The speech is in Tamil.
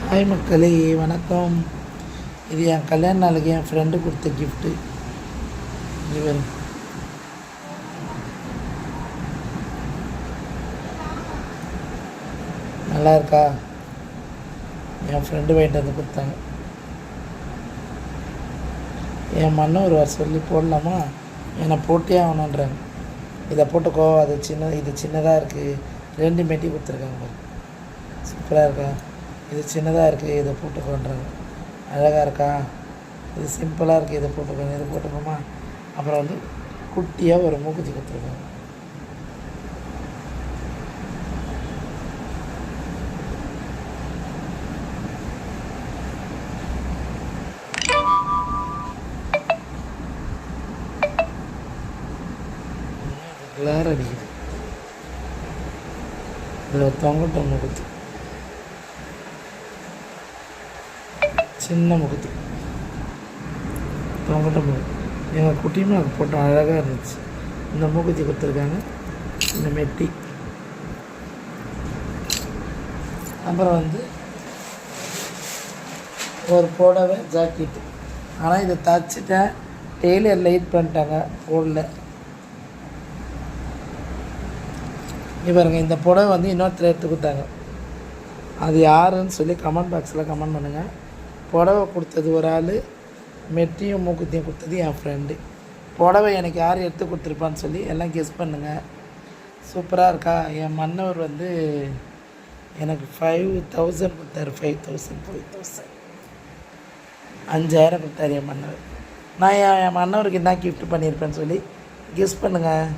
ஹாய் மக்களே, வணக்கம். இது என் கல்யாண நாளுக்கு என் ஃப்ரெண்டு கொடுத்த கிஃப்ட்டு. இவர் நல்லா இருக்கா? என் ஃப்ரெண்டு வாங்கிட்டு வந்து கொடுத்தாங்க. என் மன்னவர் வர சொல்லி போடலாமா? என்னை போட்டே ஆகணுன்றாங்க. இதை போட்டுக்கோ, இது சின்னதாக இருக்குது. 2 மெட்டி கொடுத்துருக்காங்க பாரு, சூப்பராக இருக்கா? இது சின்னதாக இருக்குது, இதை போட்டுக்கோன்றாங்க. அழகாக இருக்கா? இது சிம்பிளாக இருக்குது, இதை போட்டுக்கோங்க. இதை போட்டுக்கோமா? அப்புறம் வந்து குட்டியாக ஒரு மூக்குத்தி கொடுத்துருக்காங்க. கிளார் அடிக்குது. இதில் தொங்கட்டும் மூக்குத்தி, சின்ன முகத்து தொங்கிட்ட மூக்கு. எங்கள் குட்டியுமே அது போட்டோம், அழகாக இருந்துச்சு. இந்த மூக்குத்தி கொடுத்துருக்காங்க, இந்த மெட்டி. அப்புறம் வந்து ஒரு புடவை ஜாக்கெட்டு. ஆனால் இதை தச்சுட்டேன், டெய்லர் லைட் பண்ணிட்டாங்க, போடல. பாருங்க, இந்த புடவை வந்து இன்னொருத்தர் எடுத்து கொடுத்தாங்க. அது யாருன்னு சொல்லி கமெண்ட் பாக்ஸில் கமெண்ட் பண்ணுங்கள். புடவை கொடுத்தது ஒரு ஆள், மெட்டியும் மூக்குத்தியும் கொடுத்தது என் ஃப்ரெண்டு. புடவை எனக்கு யார் எடுத்து கொடுத்துருப்பான்னு சொல்லி எல்லாம் கெஸ் பண்ணுங்கள். சூப்பராக இருக்கா? என் மன்னவர் வந்து எனக்கு 5000 கொடுத்தாரு. 5000 கொடுத்தாரு என் மன்னவர். நான் என் மன்னவருக்கு என்ன கிஃப்ட் பண்ணியிருப்பேன்னு சொல்லி கெஸ் பண்ணுங்கள்.